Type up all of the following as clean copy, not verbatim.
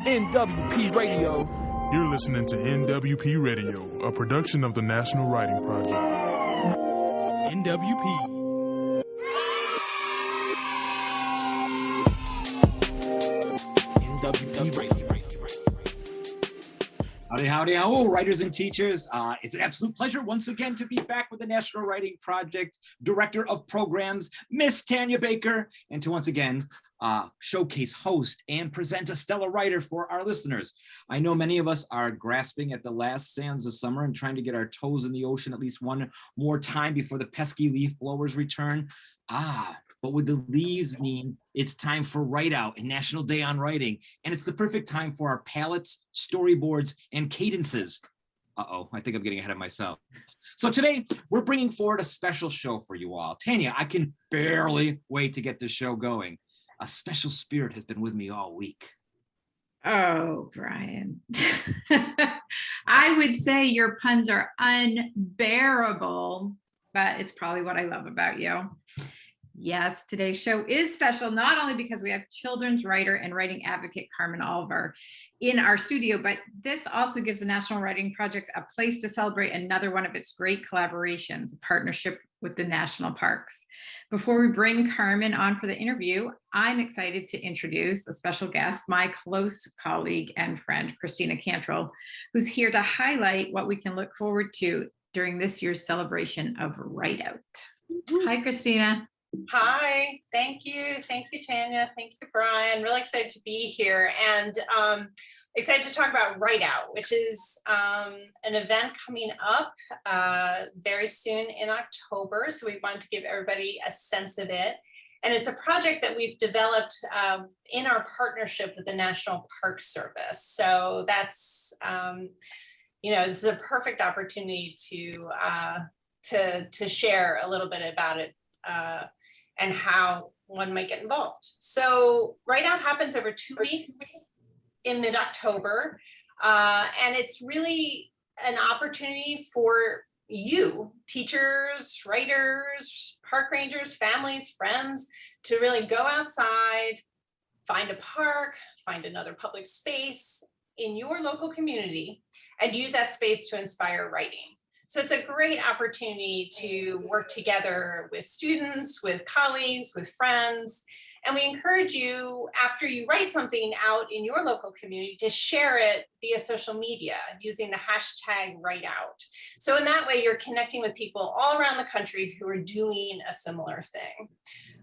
NWP Radio. You're listening to NWP Radio, a production of the National Writing Project. NWP. NWP Radio. Howdy, howdy, howdy, writers and teachers. It's an absolute pleasure once again to be back with the National Writing Project, Director of Programs, Miss Tanya Baker, and to once again showcase, host, and present a stellar writer for our listeners. I know many of us are grasping at the last sands of summer and trying to get our toes in the ocean at least one more time before the pesky leaf blowers return. But with the leaves mean it's time for WRITEOUT and National Day on Writing. And it's the perfect time for our palettes, storyboards, and cadences. I think I'm getting ahead of myself. So today we're bringing forward a special show for you all. Tanya, I can barely wait to get this show going. A special spirit has been with me all week. Oh, Brian. I would say your puns are unbearable, but it's probably what I love about you. Yes, today's show is special, not only because we have children's writer and writing advocate Carmen Oliver in our studio, but this also gives the National Writing Project a place to celebrate another one of its great collaborations, a partnership with the national parks. Before we bring Carmen on for the interview, I'm excited to introduce a special guest, my close colleague and friend, Christina Cantrill, who's here to highlight what we can look forward to during this year's celebration of WRITEOUT. Hi, Christina. Hi, thank you, Tanya. Thank you, Brian. Really excited to be here and excited to talk about WRITEOUT, which is an event coming up very soon in October. So we wanted to give everybody a sense of it. And it's a project that we've developed in our partnership with the National Park Service. So that's, this is a perfect opportunity to share a little bit about it. And how one might get involved. So WRITEOUT happens over 2 weeks in mid-October. And it's really an opportunity for you, teachers, writers, park rangers, families, friends, to really go outside, find a park, find another public space in your local community, and use that space to inspire writing. So it's a great opportunity to work together with students, with colleagues, with friends. And we encourage you, after you write something out in your local community, to share it via social media using the hashtag WRITEOUT. So in that way, you're connecting with people all around the country who are doing a similar thing.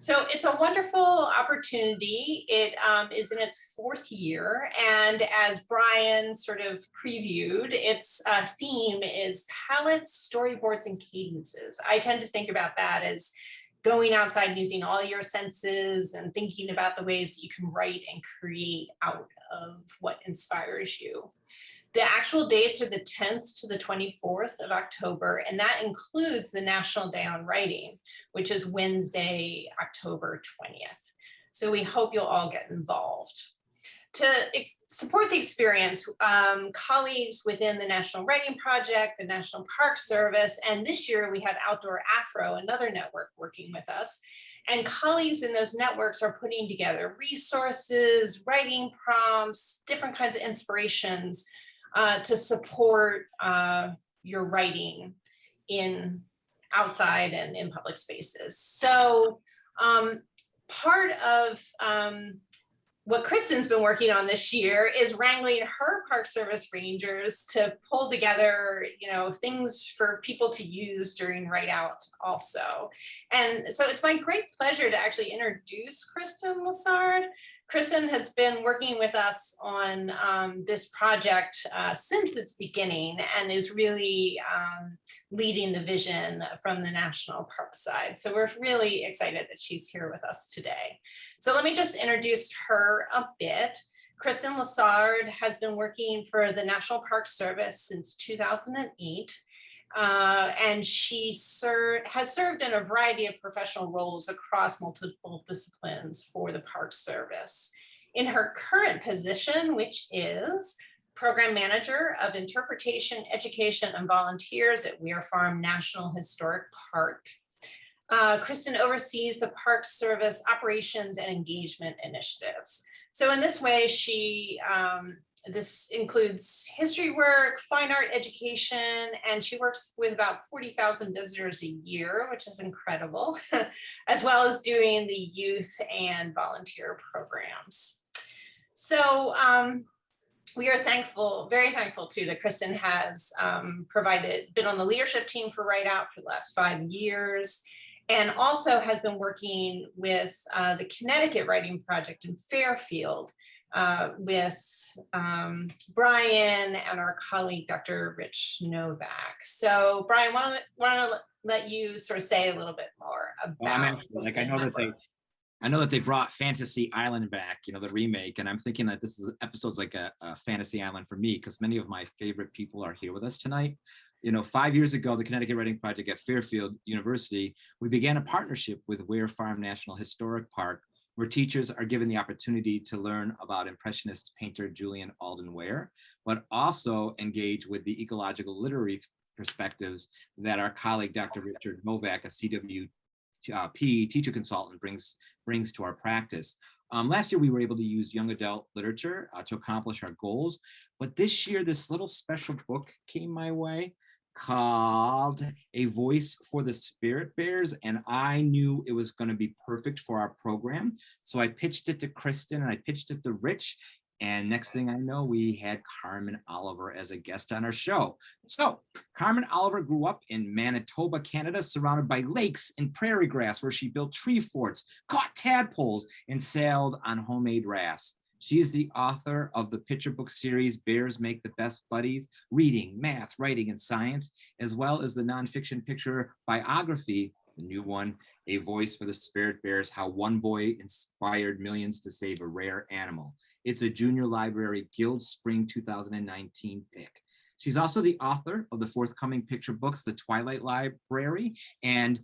So it's a wonderful opportunity. It is in its 4th year. And as Brian sort of previewed, its theme is palettes, storyboards, and cadences. I tend to think about that as going outside, using all your senses and thinking about the ways that you can write and create out of what inspires you. The actual dates are the 10th to the 24th of October, and that includes the National Day on Writing, which is Wednesday, October 20th. So we hope you'll all get involved. To support the experience, colleagues within the National Writing Project, the National Park Service, and this year we had Outdoor Afro, another network working with us, and colleagues in those networks are putting together resources, writing prompts, different kinds of inspirations to support your writing in outside and in public spaces. So part of what Kristin's been working on this year is wrangling her Park Service rangers to pull together, things for people to use during WRITEOUT also. And so it's my great pleasure to actually introduce Kristin Lessard. Kristin has been working with us on this project since its beginning and is really leading the vision from the national park side. So we're really excited that she's here with us today. So let me just introduce her a bit. Kristin Lessard has been working for the National Park Service since 2008. And she has served in a variety of professional roles across multiple disciplines for the Park Service. In her current position, which is Program Manager of Interpretation, Education, and Volunteers at Weir Farm National Historic Park, Kristin oversees the Park Service operations and engagement initiatives. So in this way, this includes history work, fine art education, and she works with about 40,000 visitors a year, which is incredible, as well as doing the youth and volunteer programs. So we are thankful, very thankful too, that Kristin has been on the leadership team for WRITEOUT for the last 5 years, and also has been working with the Connecticut Writing Project in Fairfield, with Brian and our colleague, Dr. Rich Novak. So Brian, why don't I let you sort of say a little bit more about— Well, I'm actually, like, I know that they brought Fantasy Island back, you know, the remake, and I'm thinking that this episode's like a Fantasy Island for me, because many of my favorite people are here with us tonight. You know, 5 years ago, the Connecticut Writing Project at Fairfield University, we began a partnership with Ware Farm National Historic Park, where teachers are given the opportunity to learn about Impressionist painter Julian Alden Ware, but also engage with the ecological literary perspectives that our colleague, Dr. Richard Novak, a CWP teacher consultant, brings to our practice. Last year, we were able to use young adult literature to accomplish our goals, but this year, this little special book came my way called A Voice for the Spirit Bears, and I knew it was going to be perfect for our program. So I pitched it to Kristin and I pitched it to Rich, and next thing I know, we had Carmen Oliver as a guest on our show. So Carmen Oliver grew up in Manitoba, Canada, surrounded by lakes and prairie grass, where she built tree forts, caught tadpoles, and sailed on homemade rafts. She is the author of the picture book series, Bears Make the Best Buddies, Reading, Math, Writing, and Science, as well as the nonfiction picture biography, the new one, A Voice for the Spirit Bears, How One Boy Inspired Millions to Save a Rare Animal. It's a Junior Library Guild Spring 2019 pick. She's also the author of the forthcoming picture books, The Twilight Library and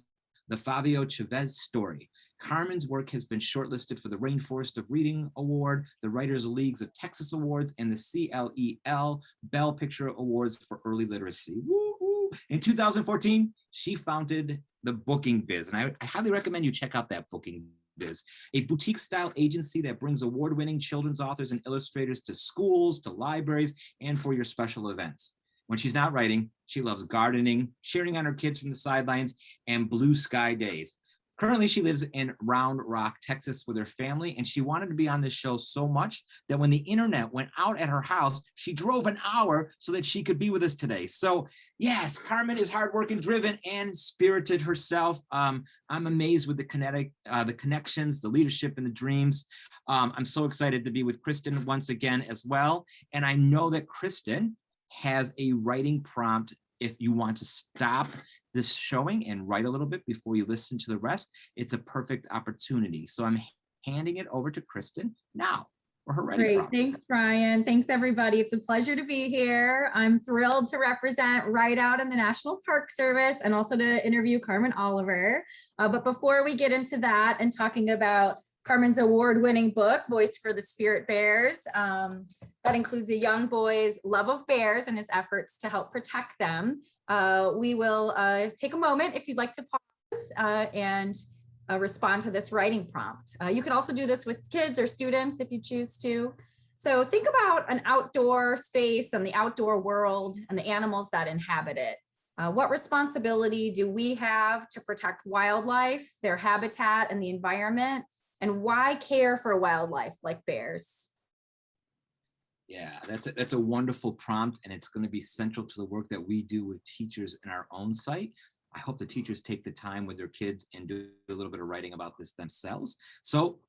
the Favio Chavez Story. Carmen's work has been shortlisted for the Rainforest of Reading Award, the Writers Leagues of Texas Awards, and the CLEL Bell Picture Awards for Early Literacy. Woo-hoo. In 2014, she founded the Booking Biz, and I highly recommend you check out that Booking Biz, a boutique-style agency that brings award-winning children's authors and illustrators to schools, to libraries, and for your special events. When she's not writing, she loves gardening, cheering on her kids from the sidelines, and blue sky days. Currently, she lives in Round Rock, Texas with her family, and she wanted to be on this show so much that when the internet went out at her house, she drove an hour so that she could be with us today. So yes, Carmen is hardworking, driven, and spirited herself. I'm amazed with the connections, the leadership, and the dreams. I'm so excited to be with Kristin once again as well. And I know that Kristin has a writing prompt if you want to stop this showing and write a little bit before you listen to the rest. It's a perfect opportunity. So I'm handing it over to Kristin now for her writing prompt. Great, thanks, Brian. Thanks, everybody. It's a pleasure to be here. I'm thrilled to represent WRITEOUT and the National Park Service, and also to interview Carmen Oliver. But before we get into that and talking about Carmen's award-winning book, Voice for the Spirit Bears, that includes a young boy's love of bears and his efforts to help protect them. We will take a moment if you'd like to pause and respond to this writing prompt. You can also do this with kids or students if you choose to. So think about an outdoor space and the outdoor world and the animals that inhabit it. What responsibility do we have to protect wildlife, their habitat, and the environment? And why care for wildlife like bears? Yeah, that's a wonderful prompt, and it's going to be central to the work that we do with teachers in our own site. I hope the teachers take the time with their kids and do a little bit of writing about this themselves. So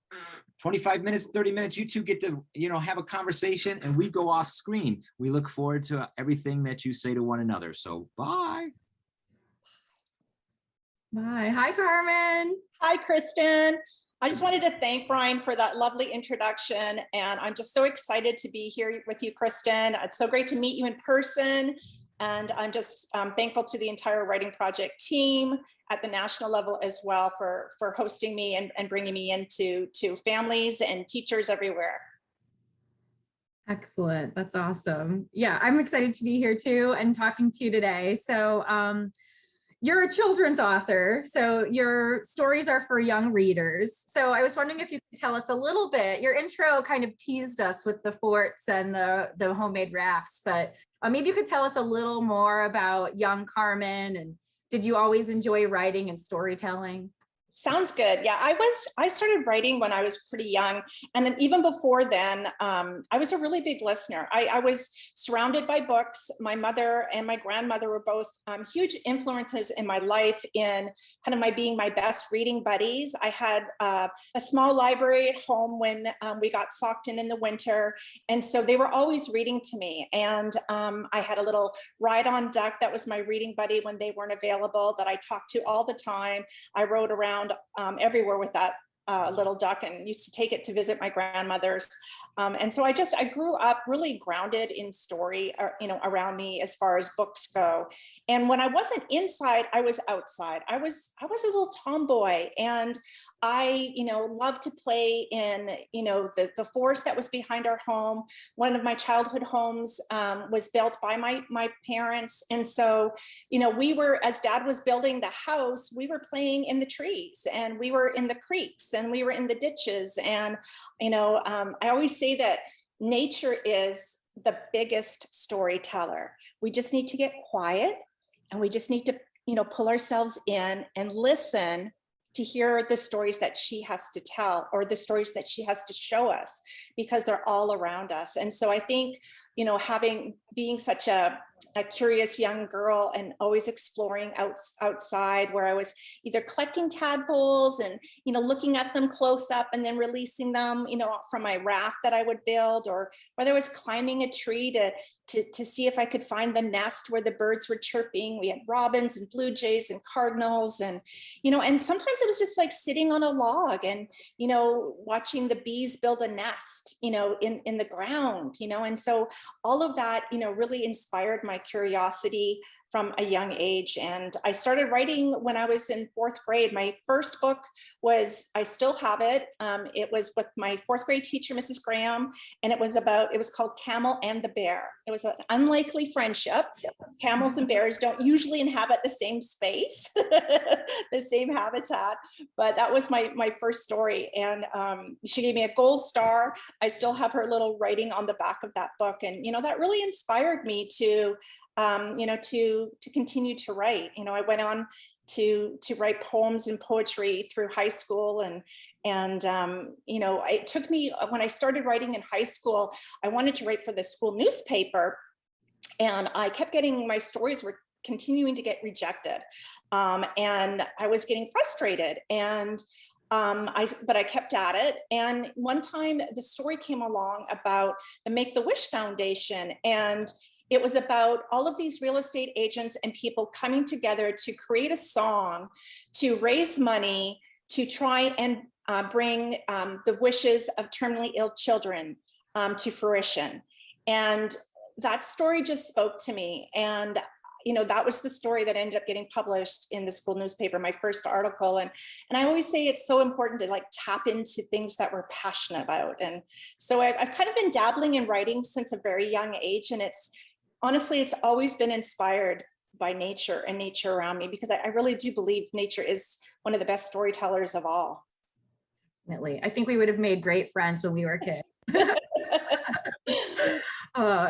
25 minutes, 30 minutes, you two get to, have a conversation, and we go off screen. We look forward to everything that you say to one another. So bye. Bye. Hi, Carmen. Hi, Kristin. I just wanted to thank Brian for that lovely introduction, and I'm just so excited to be here with you, Kristin. It's so great to meet you in person, and I'm just thankful to the entire Writing Project team at the national level as well for hosting me and bringing me into families and teachers everywhere. Excellent. That's awesome. Yeah, I'm excited to be here too and talking to you today. So you're a children's author, so your stories are for young readers. So I was wondering if you could tell us a little bit. Your intro kind of teased us with the forts and the homemade rafts, but maybe you could tell us a little more about young Carmen, and did you always enjoy writing and storytelling? Sounds good. Yeah, I started writing when I was pretty young. And then even before then, I was a really big listener. I was surrounded by books. My mother and my grandmother were both huge influences in my life in kind of being my best reading buddies. I had a small library at home when we got socked in the winter. And so they were always reading to me. And I had a little ride-on duck that was my reading buddy when they weren't available, that I talked to all the time. I rode around everywhere with that little duck and used to take it to visit my grandmother's. And so I grew up really grounded in story, around me as far as books go. And when I wasn't inside, I was outside. I was a little tomboy, and I, loved to play in, the forest that was behind our home. One of my childhood homes was built by my parents. And so, we were, as Dad was building the house, we were playing in the trees, and we were in the creeks, and we were in the ditches. And, I always say that nature is the biggest storyteller. We just need to get quiet, and we just need to, pull ourselves in and listen to hear the stories that she has to tell, or the stories that she has to show us, because they're all around us. And so I think, being such a curious young girl and always exploring outside, where I was either collecting tadpoles and, looking at them close up and then releasing them, from my raft that I would build, or whether I was climbing a tree to see if I could find the nest where the birds were chirping. We had robins and blue jays and cardinals, and, and sometimes it was just like sitting on a log and, watching the bees build a nest, in the ground, and so all of that, really inspired my curiosity from a young age. And I started writing when I was in 4th grade. My first book was, I still have it. It was with my 4th grade teacher, Mrs. Graham, and it was called Camel and the Bear. It was an unlikely friendship. Camels and bears don't usually inhabit the same space, the same habitat, but that was my first story. And she gave me a gold star. I still have her little writing on the back of that book. And, that really inspired me to continue to write. I went on to write poems and poetry through high school. And it took me, when I started writing in high school, I wanted to write for the school newspaper. And I kept getting, my stories were continuing to get rejected. And I was getting frustrated. And but I kept at it. And one time the story came along about the Make-the-Wish Foundation, and it was about all of these real estate agents and people coming together to create a song to raise money to try and bring the wishes of terminally ill children to fruition. And that story just spoke to me. And that was the story that ended up getting published in the school newspaper, my first article. And I always say it's so important to tap into things that we're passionate about. And so I've kind of been dabbling in writing since a very young age. And honestly, it's always been inspired by nature and nature around me, because I really do believe nature is one of the best storytellers of all. Definitely. I think we would have made great friends when we were kids.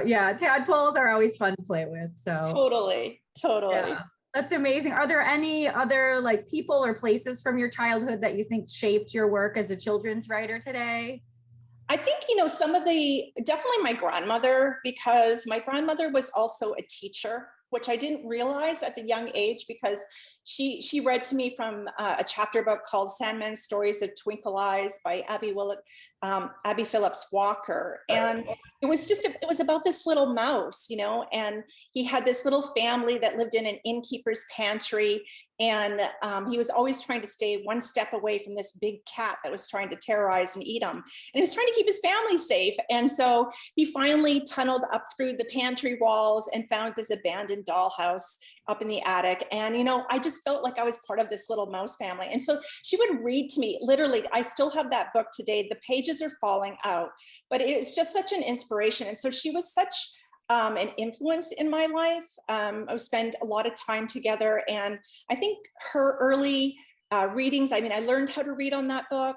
Yeah, tadpoles are always fun to play with. So totally. Yeah, that's amazing. Are there any other people or places from your childhood that you think shaped your work as a children's writer today? I think, definitely my grandmother, because my grandmother was also a teacher, which I didn't realize at the young age, because she read to me from a chapter book called Sandman's Stories of Twinkle Eyes by Abby Phillips Walker. And it was about this little mouse, and he had this little family that lived in an innkeeper's pantry. And he was always trying to stay one step away from this big cat that was trying to terrorize and eat him. And he was trying to keep his family safe. And so he finally tunneled up through the pantry walls and found this abandoned dollhouse up in the attic. And, I just felt like I was part of this little mouse family. And so she would read to me, literally, I still have that book today. The pages are falling out, but it's just such an inspiration. And so she was such an influence in my life. I spent a lot of time together, and I think her early readings, I mean, I learned how to read on that book,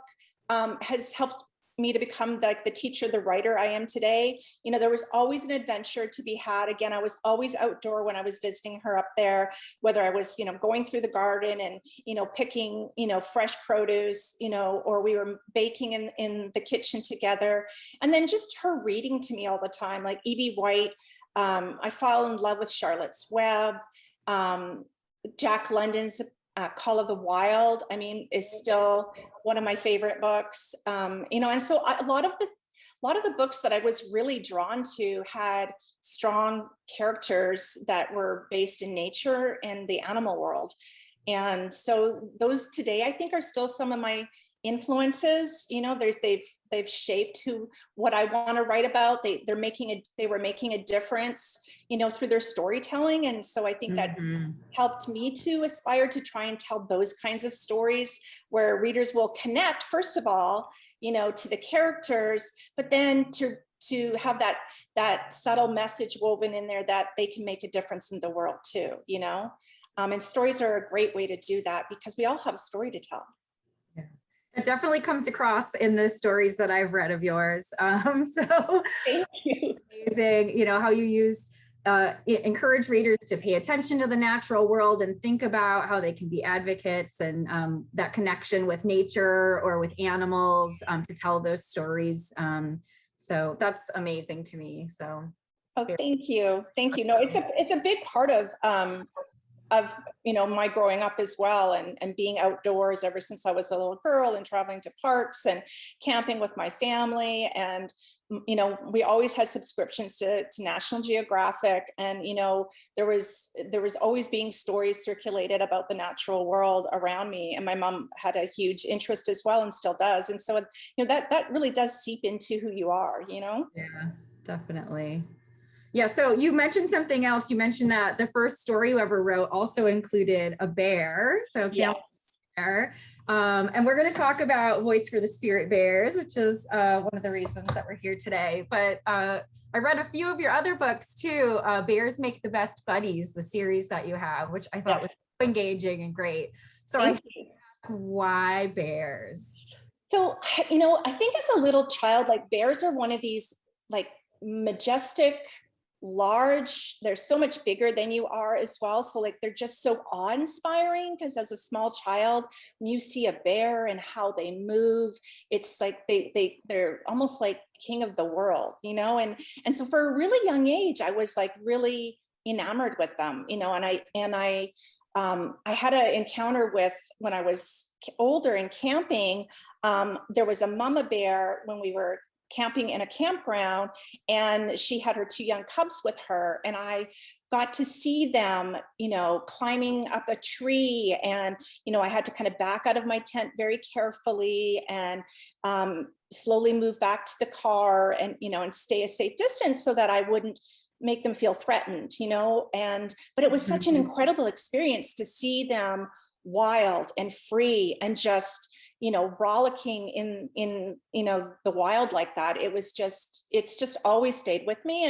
has helped me to become like the teacher, the writer I am today. You know, there was always an adventure to be had. Again, I was always outdoor when I was visiting her up there, whether I was, you know, going through the garden and, you know, picking, you know, fresh produce, you know, or we were baking in the kitchen together. And then just her reading to me all the time, like E.B. White. I fell in love with Charlotte's Web. Jack London's Call of the Wild, I mean, is still one of my favorite books. You know, and so a lot of the books that I was really drawn to had strong characters that were based in nature and the animal world. And so those today, I think, are still some of my influences. You know, they've shaped what I want to write about. They were making a difference, you know, through their storytelling. And so I think that helped me to aspire to try and tell those kinds of stories where readers will connect, first of all, you know, to the characters, but then to have that subtle message woven in there that they can make a difference in the world too, you know. And stories are a great way to do that because we all have a story to tell. It definitely comes across in the stories that I've read of yours. So thank you. Amazing, you know, how you encourage readers to pay attention to the natural world and think about how they can be advocates and that connection with nature or with animals to tell those stories. So that's amazing to me. So. Oh, thank you. Thank you. No, it's a big part of you know, my growing up as well, and being outdoors ever since I was a little girl, and traveling to parks and camping with my family. And, you know, we always had subscriptions to National Geographic, and, you know, there was always being stories circulated about the natural world around me. And my mom had a huge interest as well, and still does. And so, you know, that really does seep into who you are, you know? Yeah, definitely. Yeah, so you mentioned something else. You mentioned that the first story you ever wrote also included a bear. So yes. Bear. And we're going to talk about Voice for the Spirit Bears, which is one of the reasons that we're here today. But I read a few of your other books too. Bears Make the Best Buddies, the series that you have, which I thought was so engaging and great. So I think, why bears? So, you know, I think as a little child, like bears are one of these like majestic, large, they're so much bigger than you are as well. So like, they're just so awe-inspiring, because as a small child, when you see a bear and how they move, it's like they're almost like king of the world, you know? And so for a really young age, I was like really enamored with them, you know, and I had an encounter with, when I was older and camping, there was a mama bear when we were camping in a campground, and she had her 2 young cubs with her, and I got to see them, you know, climbing up a tree, and, you know, I had to kind of back out of my tent very carefully and slowly move back to the car, and, you know, and stay a safe distance so that I wouldn't make them feel threatened, you know. But it was such an incredible experience to see them wild and free and just, you know, rollicking in you know, the wild like that. It's just always stayed with me.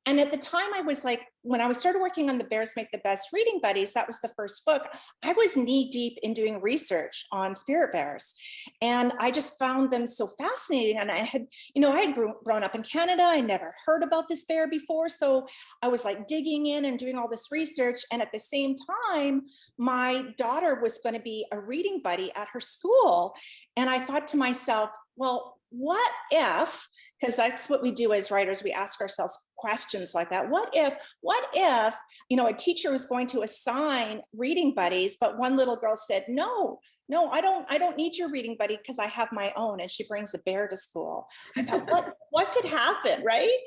And at the time, I was like, when I started working on the Bears Make the Best Reading Buddies, that was the first book, I was knee deep in doing research on spirit bears. And I just found them so fascinating. And I had grown up in Canada. I never heard about this bear before. So I was like digging in and doing all this research. And at the same time, my daughter was going to be a reading buddy at her school. And I thought to myself, well, what if, because that's what we do as writers, we ask ourselves questions like that. What if, you know, a teacher was going to assign reading buddies, but one little girl said, no, I don't need your reading buddy because I have my own. And she brings a bear to school. I thought, what could happen, right?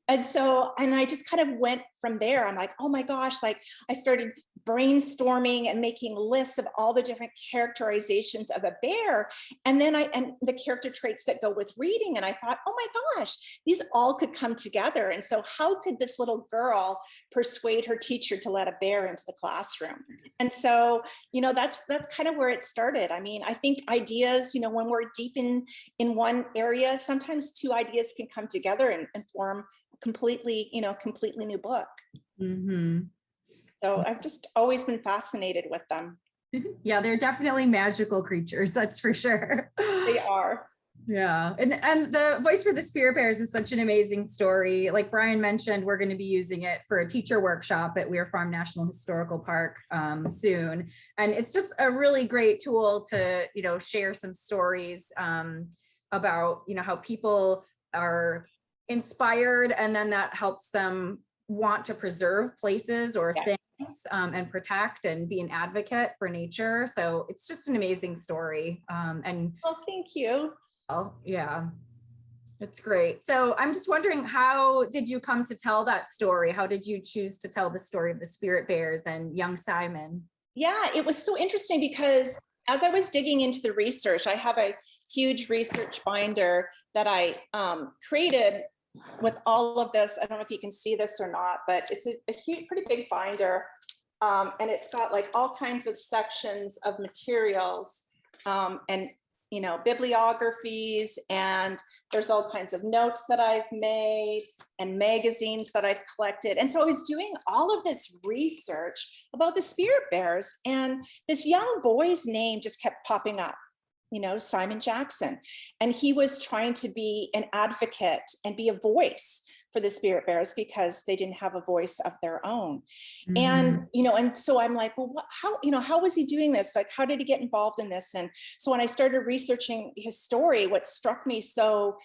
And I just kind of went from there. I'm like, oh my gosh, like I started brainstorming and making lists of all the different characterizations of a bear. And then and the character traits that go with reading. And I thought, oh my gosh, these all could come together. And so how could this little girl persuade her teacher to let a bear into the classroom? And so, you know, that's kind of where it started. I mean, I think ideas, you know, when we're deep in one area, sometimes two ideas can come together and form completely new book. Mhm. So I've just always been fascinated with them. Yeah, they're definitely magical creatures, that's for sure. They are. Yeah, and the Voice for the Spirit Bears is such an amazing story. Like Brian mentioned, we're going to be using it for a teacher workshop at Weir Farm National Historical Park soon. And it's just a really great tool to, share some stories about, how people are inspired, and then that helps them want to preserve places or things and protect and be an advocate for nature. So it's just an amazing story. And oh, thank you. Oh, yeah, it's great. So I'm just wondering, how did you come to tell that story? How did you choose to tell the story of the Spirit Bears and young Simon? Yeah, it was so interesting because as I was digging into the research, I have a huge research binder that I created with all of this. I don't know if you can see this or not, but it's a huge, pretty big binder. And it's got like all kinds of sections of materials and bibliographies, and there's all kinds of notes that I've made and magazines that I've collected. And so I was doing all of this research about the Spirit Bears, and this young boy's name just kept popping up, Simon Jackson. And he was trying to be an advocate and be a voice for the Spirit Bears because they didn't have a voice of their own. And, and so I'm like, well, how was he doing this? Like, how did he get involved in this? And so when I started researching his story, what struck me so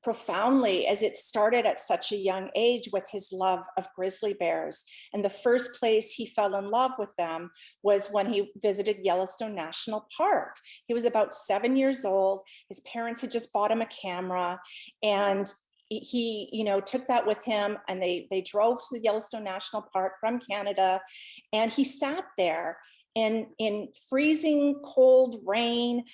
profoundly as it started at such a young age with his love of grizzly bears. And the first place he fell in love with them was when he visited Yellowstone National Park. He was about 7 years old. His parents had just bought him a camera, and he took that with him, and they drove to the Yellowstone National Park from Canada, and he sat there in freezing cold rain,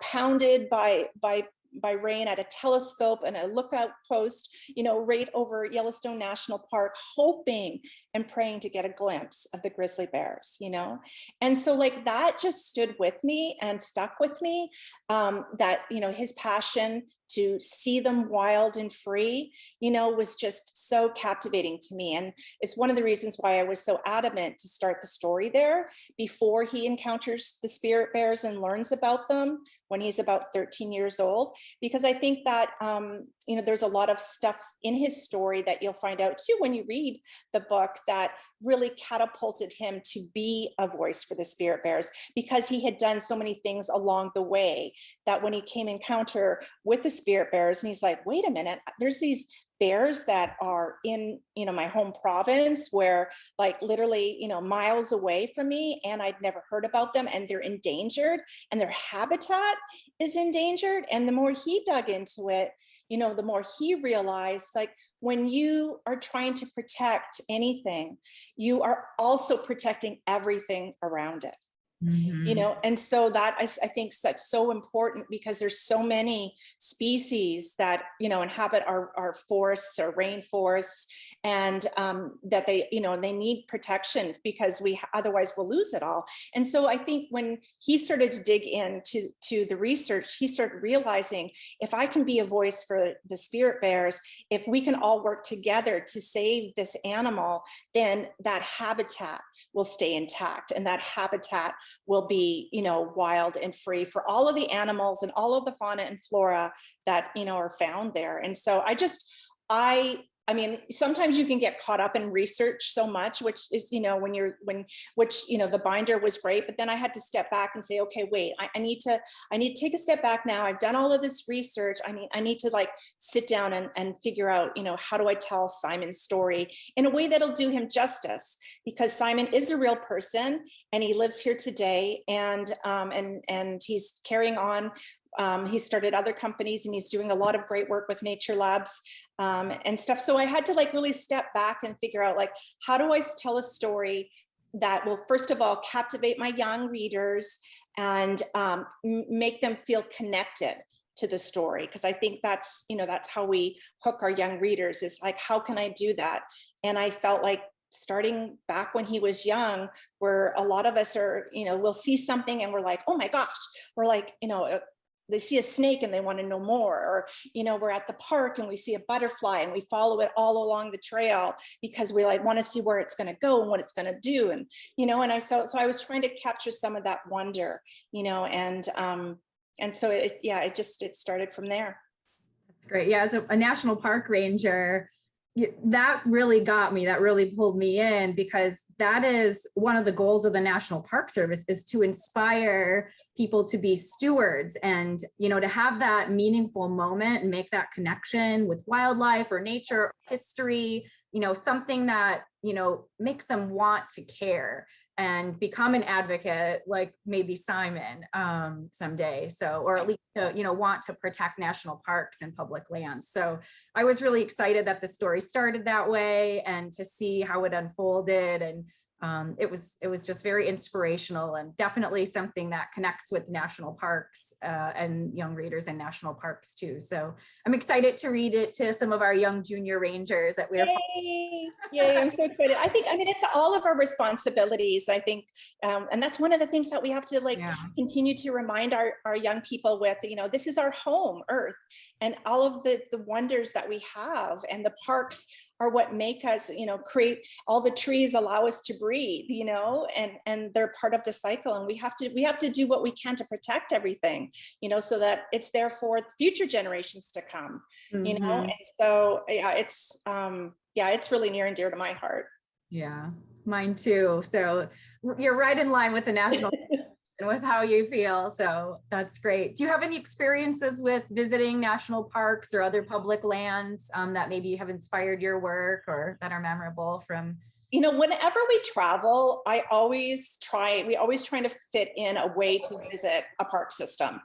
pounded by rain at a telescope and a lookout post, right over Yellowstone National Park, hoping and praying to get a glimpse of the grizzly bears, And so like that just stood with me and stuck with me, that, his passion to see them wild and free, was just so captivating to me. And it's one of the reasons why I was so adamant to start the story there before he encounters the Spirit Bears and learns about them when he's about 13 years old, because I think that, there's a lot of stuff in his story that you'll find out too when you read the book that really catapulted him to be a voice for the Spirit Bears, because he had done so many things along the way that when he came encounter with the Spirit Bears, and he's like, wait a minute, there's these bears that are in, my home province, where like literally, miles away from me, and I'd never heard about them, and they're endangered, and their habitat is endangered. And the more he dug into it, the more he realized, like, when you are trying to protect anything, you are also protecting everything around it. And so that I think that's so important, because there's so many species that, inhabit our forests or rainforests, and that they need protection, because we otherwise will lose it all. And so I think when he started to dig into the research, he started realizing, if I can be a voice for the Spirit Bears, if we can all work together to save this animal, then that habitat will stay intact, and that habitat will be, wild and free for all of the animals and all of the fauna and flora that, are found there. And so I mean, sometimes you can get caught up in research so much, which is, the binder was great, but then I had to step back and say, okay, wait, I need to take a step back now. I've done all of this research. I need to like sit down and figure out, how do I tell Simon's story in a way that'll do him justice, because Simon is a real person, and he lives here today, and he's carrying on. He started other companies, and he's doing a lot of great work with nature labs and stuff. So I had to like really step back and figure out, like, how do I tell a story that will, first of all, captivate my young readers and make them feel connected to the story? Because I think that's how we hook our young readers, is like, how can I do that? And I felt like, starting back when he was young, where a lot of us are, we'll see something and we're like, oh my gosh, we're like, they see a snake and they want to know more, or, we're at the park and we see a butterfly and we follow it all along the trail because we want to see where it's going to go and what it's going to do. And, so I was trying to capture some of that wonder, and so it started from there. That's great. Yeah. As a national park ranger, that really got me, that really pulled me in, because that is one of the goals of the National Park Service, is to inspire people to be stewards and, to have that meaningful moment and make that connection with wildlife or nature, history, something that, makes them want to care and become an advocate, like maybe Simon someday. So, or at least to, want to protect national parks and public lands. So I was really excited that the story started that way, and to see how it unfolded. And it was just very inspirational, and definitely something that connects with national parks and young readers in national parks too. So I'm excited to read it to some of our young junior rangers that we're. Yay, I'm so excited. It's all of our responsibilities, I think. And that's one of the things that we have to continue to remind our young people with, this is our home, Earth, and all of the wonders that we have, and the parks are what make us, create. All the trees allow us to breathe, and they're part of the cycle. And we have to do what we can to protect everything, so that it's there for future generations to come, And so it's really near and dear to my heart. Yeah, mine too. So you're right in line with the national and with how you feel. So that's great. Do you have any experiences with visiting national parks or other public lands that maybe have inspired your work or that are memorable from? Whenever we travel, we always try to fit in a way to visit a park system.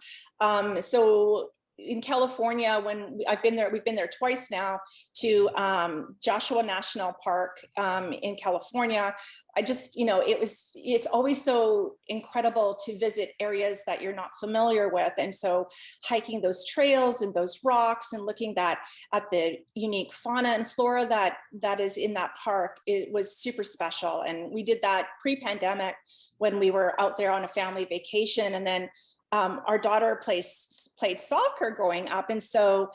So in California, when we've been there twice now, to Joshua National Park in California. It's always so incredible to visit areas that you're not familiar with. And so hiking those trails and those rocks and looking at the unique fauna and flora that is in that park, it was super special. And we did that pre-pandemic when we were out there on a family vacation. And then our daughter played soccer growing up. And so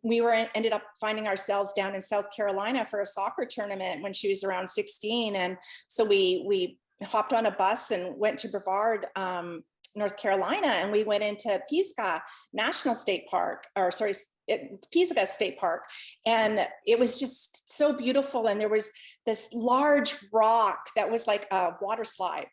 we ended up finding ourselves down in South Carolina for a soccer tournament when she was around 16. And so we hopped on a bus and went to Brevard, North Carolina, and we went into Pisgah State Park. And it was just so beautiful. And there was this large rock that was like a water slide.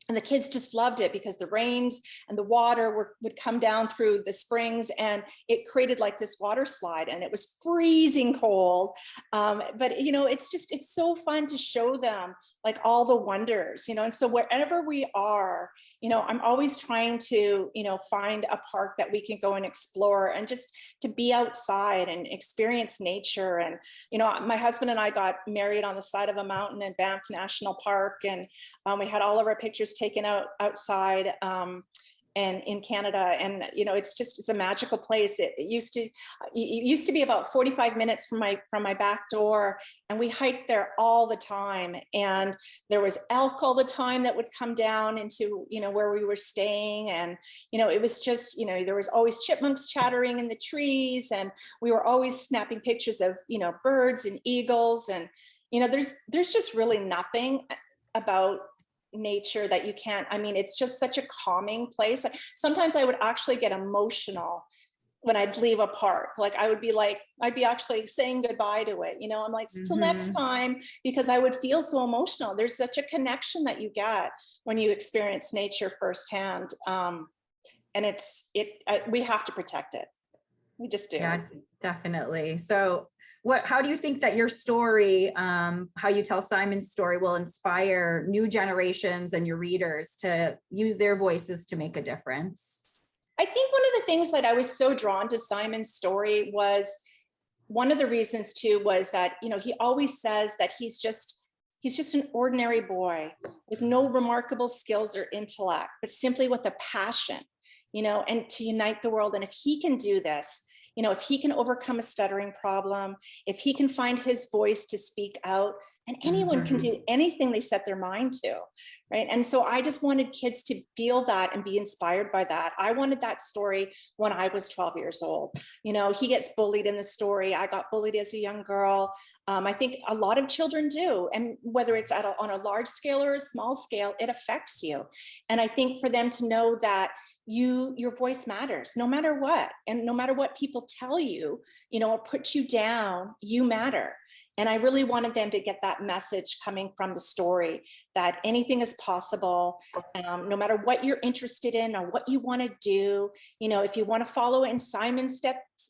And the kids just loved it because the rains and the water would come down through the springs, and it created like this water slide, and it was freezing cold. But, it's so fun to show them like all the wonders, and so wherever we are, I'm always trying to, find a park that we can go and explore and just to be outside and experience nature. And, my husband and I got married on the side of a mountain in Banff National Park, and we had all of our pictures taken outside and in Canada. And, it's a magical place. It used to be about 45 minutes from my back door, and we hiked there all the time. And there was elk all the time that would come down into, where we were staying. And, it was just, there was always chipmunks chattering in the trees, and we were always snapping pictures of, birds and eagles. And, there's just really nothing about nature that you can't. It's just such a calming place. Sometimes I would actually get emotional when I'd leave a park. I'd be actually saying goodbye to it. I'm like, till next time, because I would feel so emotional. There's such a connection that you get when you experience nature firsthand. And we have to protect it. We just do. Yeah, definitely. So how do you think that your story, how you tell Simon's story, will inspire new generations and your readers to use their voices to make a difference? I think one of the things that I was so drawn to Simon's story was, one of the reasons too was that, he always says that he's just an ordinary boy with no remarkable skills or intellect, but simply with a passion, and to unite the world. And if he can do this, if he can overcome a stuttering problem, if he can find his voice to speak out, and anyone can do anything they set their mind to, right? And so I just wanted kids to feel that and be inspired by that. I wanted that story when I was 12 years old. You know, he gets bullied in the story. I got bullied as a young girl. I think a lot of children do. And whether it's on a large scale or a small scale, it affects you. And I think for them to know that your voice matters no matter what. And no matter what people tell you, you know, or put you down, you matter. And I really wanted them to get that message coming from the story that anything is possible, no matter what you're interested in or what you want to do. You know, if you want to follow in Simon's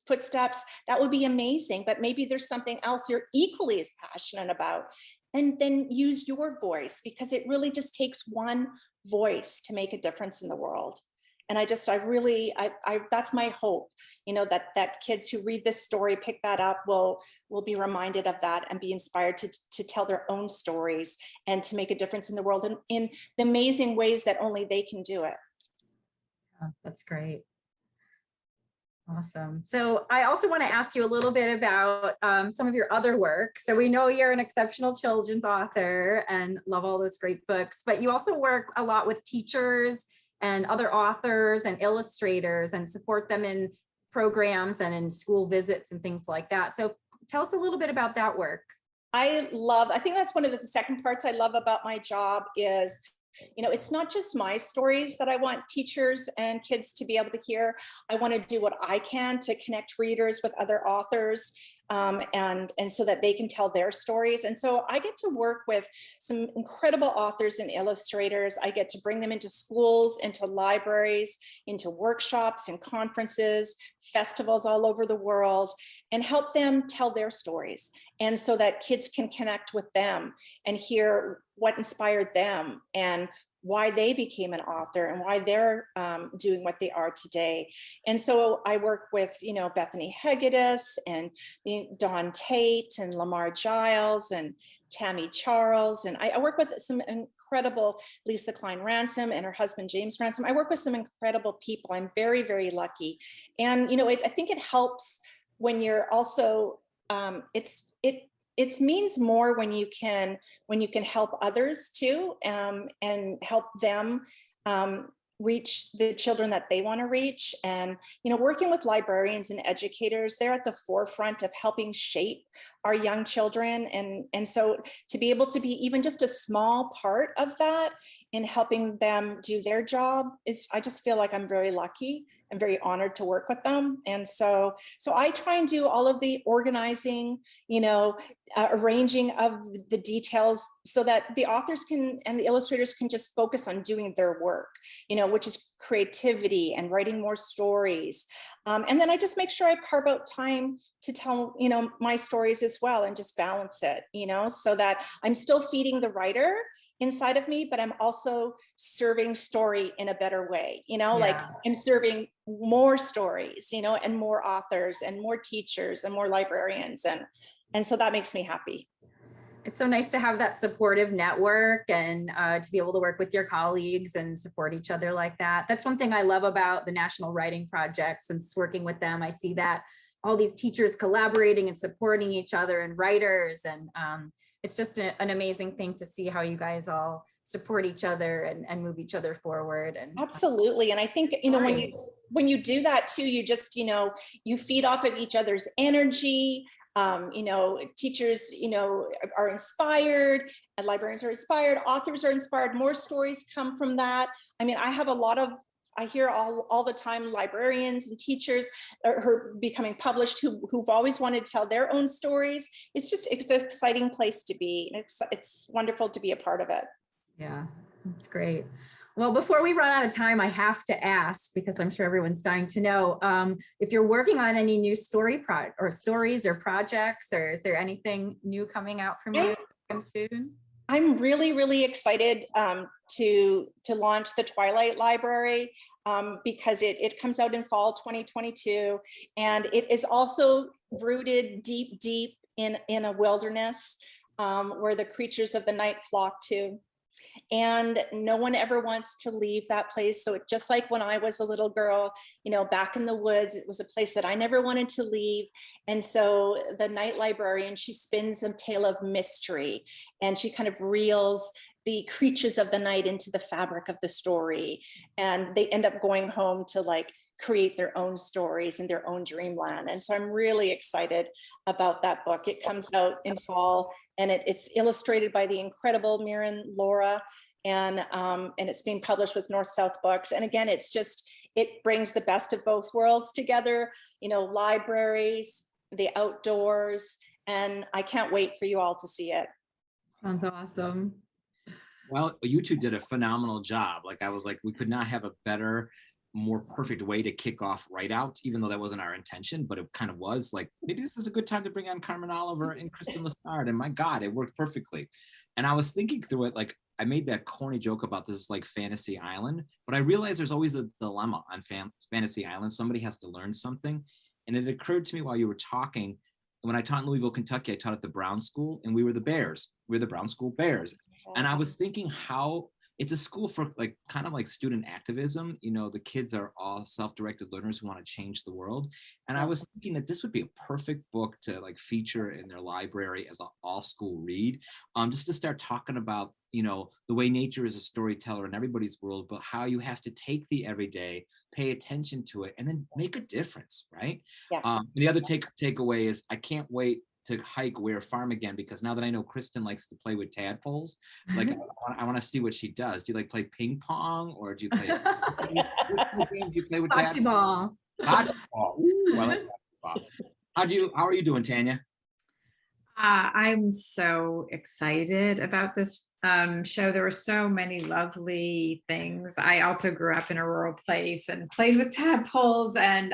footsteps, that would be amazing. But maybe there's something else you're equally as passionate about. And then use your voice, because it really just takes one voice to make a difference in the world. And I that's my hope, you know, that kids who read this story, pick that up, will be reminded of that and be inspired to tell their own stories and to make a difference in the world in the amazing ways that only they can do it. Oh, that's great. Awesome. So I also want to ask you a little bit about some of your other work. So we know you're an exceptional children's author and love all those great books, but you also work a lot with teachers and other authors and illustrators and support them in programs and in school visits and things like that. So tell us a little bit about that work. I think that's one of the second parts I love about my job is, you know, it's not just my stories that I want teachers and kids to be able to hear. I want to do what I can to connect readers with other authors, and so that they can tell their stories. And so I get to work with some incredible authors and illustrators. I get to bring them into schools, into libraries, into workshops and conferences, festivals all over the world, and help them tell their stories. And so that kids can connect with them and hear what inspired them and why they became an author and why they're doing what they are today. And so I work with, you know, Bethany Hegedus and Dawn Tate and Lamar Giles and Tammy Charles. And I work with some incredible Lisa Klein Ransom and her husband, James Ransom. I work with some incredible people. I'm very, very lucky. And, you know, I think it helps when you're also, it means more when you can help others too, and help them reach the children that they want to reach. And, you know, working with librarians and educators, they're at the forefront of helping shape our young children. And so to be able to be even just a small part of that in helping them do their job I just feel like I'm very lucky. I'm very honored to work with them. And so I try and do all of the organizing, you know, arranging of the details so that the authors can and the illustrators can just focus on doing their work, you know, which is creativity and writing more stories. And then I just make sure I carve out time to tell, you know, my stories as well and just balance it, you know, so that I'm still feeding the writer inside of me, but I'm also serving story in a better way, you know, like I'm serving more stories, you know, and more authors and more teachers and more librarians. And so that makes me happy. It's so nice to have that supportive network and to be able to work with your colleagues and support each other like that. That's one thing I love about the National Writing Project. Since working with them, I see that all these teachers collaborating and supporting each other and writers. And it's just an amazing thing to see how you guys all support each other and move each other forward. And absolutely. And I think, you know, when you do that too, you just, you know, you feed off of each other's energy. You know, teachers, you know, are inspired, and librarians are inspired, authors are inspired, more stories come from that. I mean, I hear all the time librarians and teachers who are becoming published who've always wanted to tell their own stories. It's an exciting place to be. And it's wonderful to be a part of it. Yeah, that's great. Well, before we run out of time, I have to ask, because I'm sure everyone's dying to know, if you're working on any new stories or projects, or is there anything new coming out from you soon? I'm really, really excited to launch the Twilight library because it comes out in fall 2022, and it is also rooted deep in a wilderness where the creatures of the night flock to. And no one ever wants to leave that place. So it, just like when I was a little girl, you know, back in the woods, it was a place that I never wanted to leave. And so the night librarian, she spins a tale of mystery, and she kind of reels the creatures of the night into the fabric of the story. And they end up going home to like create their own stories in their own dreamland. And so I'm really excited about that book. It comes out in fall, and it's illustrated by the incredible Mirren Laura, and it's being published with North South Books. And again, it's just, it brings the best of both worlds together, you know, libraries, the outdoors, and I can't wait for you all to see it. Sounds awesome. Well, you two did a phenomenal job. Like, I was like, we could not have a better, more perfect way to kick off WRITEOUT, even though that wasn't our intention, but it kind of was. Like, maybe this is a good time to bring on Carmen Oliver and Kristin Lessard, and my God, it worked perfectly. And I was thinking through it, like, I made that corny joke about this is like Fantasy Island, but I realized there's always a dilemma on Fantasy Island. Somebody has to learn something. And it occurred to me while you were talking, when I taught in Louisville, Kentucky, I taught at the Brown School, and we were the Bears. We were the Brown School Bears. And I was thinking how it's a school for like kind of like student activism. You know, the kids are all self-directed learners who want to change the world. And I was thinking that this would be a perfect book to like feature in their library as an all-school read, just to start talking about, you know, the way nature is a storyteller in everybody's world, but how you have to take the everyday, pay attention to it, and then make a difference, right? Yeah. The other takeaway is I can't wait to hike Ware Farm again, because now that I know Kristin likes to play with tadpoles, like I want to see what she does. Do you like play ping pong, or do you play what games do you play with Bocce ball. Bocce ball. Ooh, I like bocce ball. How are you doing, Tanya? I'm so excited about this show. There were so many lovely things. I also grew up in a rural place and played with tadpoles, and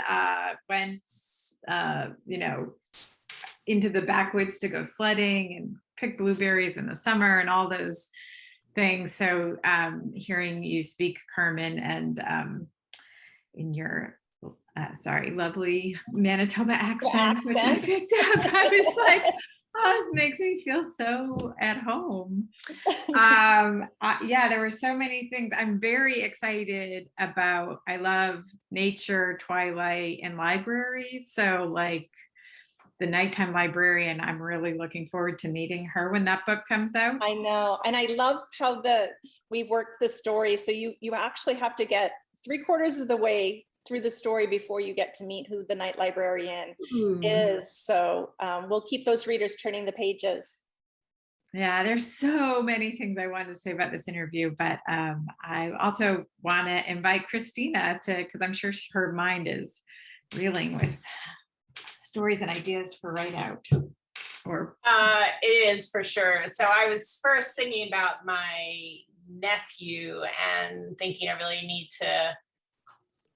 went, you know, into the backwoods to go sledding and pick blueberries in the summer and all those things. So hearing you speak, Carmen, and in your lovely Manitoba accent, which I picked up, I was like, oh, this makes me feel so at home. Yeah, there were so many things I'm very excited about. I love nature, Twilight, and libraries. So like the nighttime librarian, I'm really looking forward to meeting her when that book comes out. I know. And I love how we worked the story. So you actually have to get 3/4 of the way through the story before you get to meet who the night librarian is. So we'll keep those readers turning the pages. Yeah, there's so many things I wanted to say about this interview, but I also want to invite Christina because I'm sure her mind is reeling with stories and ideas for WRITEOUT. Or it is for sure. So I was first thinking about my nephew and thinking I really need to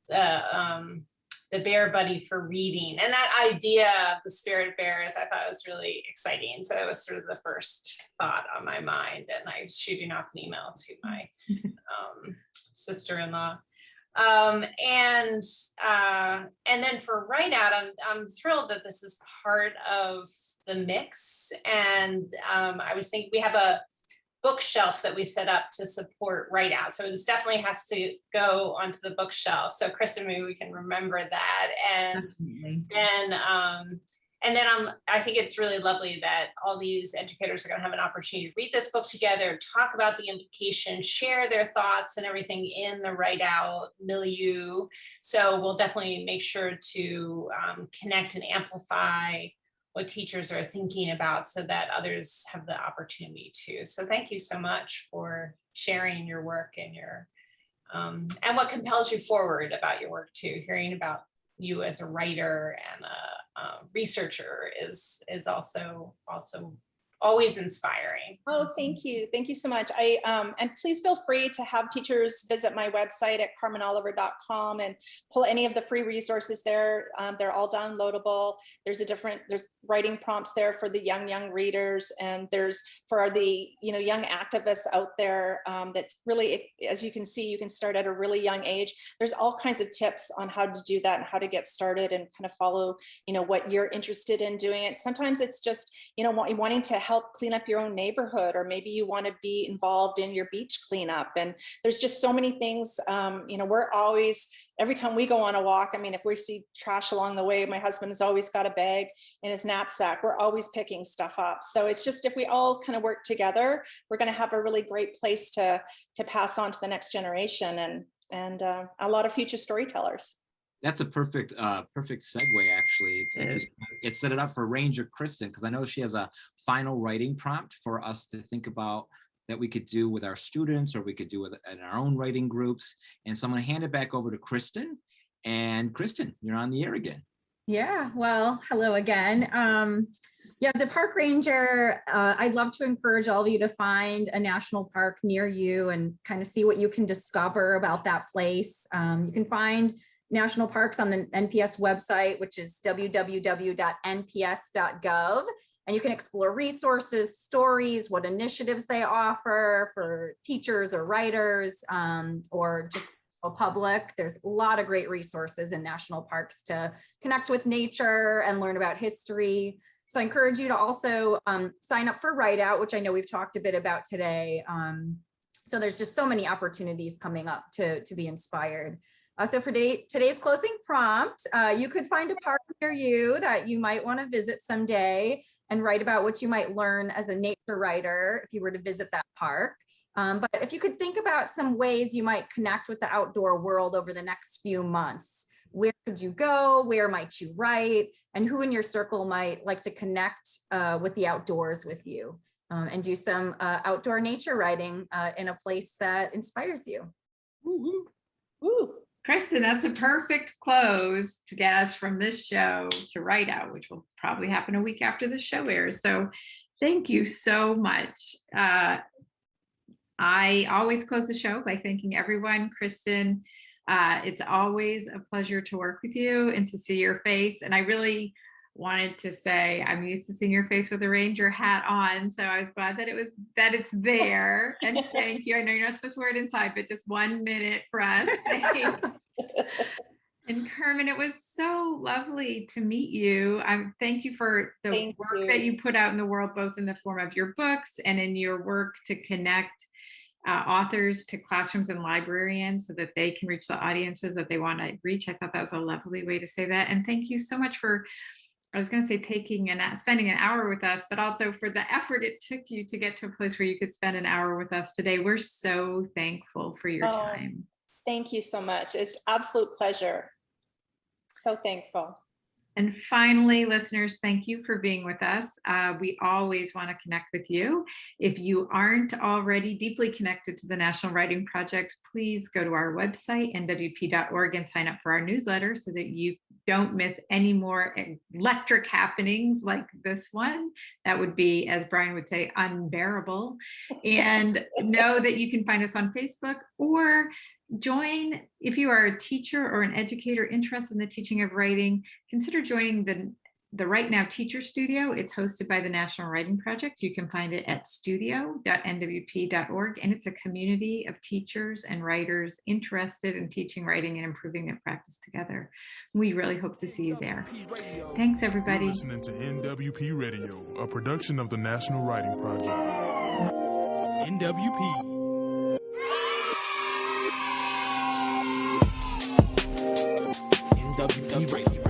the bear buddy for reading, and that idea of the spirit bears I thought was really exciting. So it was sort of the first thought on my mind, and I was shooting off an email to my sister-in-law. And then for WRITEOUT, I'm thrilled that this is part of the mix. And I was thinking we have a bookshelf that we set up to support WRITEOUT. So this definitely has to go onto the bookshelf. So Kristin, maybe we can remember that. And then I think it's really lovely that all these educators are going to have an opportunity to read this book together, talk about the implications, share their thoughts and everything in the WRITEOUT milieu. So we'll definitely make sure to connect and amplify what teachers are thinking about so that others have the opportunity to. So thank you so much for sharing your work and your and what compels you forward about your work too. Hearing about you as a writer and a researcher is also always inspiring. Oh, thank you. Thank you so much. And please feel free to have teachers visit my website at carmenoliver.com and pull any of the free resources there. They're all downloadable. There's writing prompts there for the young readers, and there's for the young activists out there. That's really, as you can see, you can start at a really young age. There's all kinds of tips on how to do that and how to get started and kind of follow what you're interested in doing. It sometimes it's just wanting to help clean up your own neighborhood, or maybe you want to be involved in your beach cleanup. And there's just so many things. We're always, every time we go on a walk, I mean, if we see trash along the way, my husband has always got a bag in his knapsack. We're always picking stuff up. So it's just, if we all kind of work together, we're going to have a really great place to pass on to the next generation and a lot of future storytellers. That's a perfect segue, actually. It's set it up for Ranger Kristin, because I know she has a final writing prompt for us to think about that we could do with our students, or we could do in our own writing groups. And so I'm going to hand it back over to Kristin. And Kristin, you're on the air again. Yeah, well, hello again. As a park ranger, I'd love to encourage all of you to find a national park near you and kind of see what you can discover about that place. You can find national parks on the NPS website, which is www.nps.gov. And you can explore resources, stories, what initiatives they offer for teachers or writers, or just the public. There's a lot of great resources in national parks to connect with nature and learn about history. So I encourage you to also sign up for WRITEOUT, which I know we've talked a bit about today. So there's just so many opportunities coming up to be inspired. So for today's closing prompt, you could find a park near you that you might want to visit someday and write about what you might learn as a nature writer if you were to visit that park. But if you could think about some ways you might connect with the outdoor world over the next few months, where could you go? Where might you write? And who in your circle might like to connect with the outdoors with you, and do some outdoor nature writing in a place that inspires you? Woo. Kristin, that's a perfect close to get us from this show to WRITEOUT, which will probably happen a week after the show airs. So thank you so much. I always close the show by thanking everyone. Kristin, it's always a pleasure to work with you and to see your face. And I really wanted to say, I'm used to seeing your face with a ranger hat on. So I was glad that it's there. And thank you. I know you're not supposed to wear it inside, but just 1 minute for us. And Carmen, it was so lovely to meet you. Thank you for the work that you put out in the world, both in the form of your books and in your work to connect authors to classrooms and librarians so that they can reach the audiences that they want to reach. I thought that was a lovely way to say that. And thank you so much for, I was going to say spending an hour with us, but also for the effort it took you to get to a place where you could spend an hour with us today. We're so thankful for your time. Thank you so much. It's absolute pleasure. So thankful. And finally, listeners, thank you for being with us. We always want to connect with you. If you aren't already deeply connected to the National Writing Project, please go to our website, nwp.org, and sign up for our newsletter so that you don't miss any more electric happenings like this one. That would be, as Brian would say, unbearable. And know that you can find us on Facebook, or join, if you are a teacher or an educator interested in the teaching of writing, consider joining the Right Now Teacher Studio. It's hosted by the National Writing Project. You can find it at studio.nwp.org, and it's a community of teachers and writers interested in teaching writing and improving their practice together. We really hope to see you there. Thanks, everybody. You're listening to NWP Radio, a production of the National Writing Project. NWP. NWP Radio.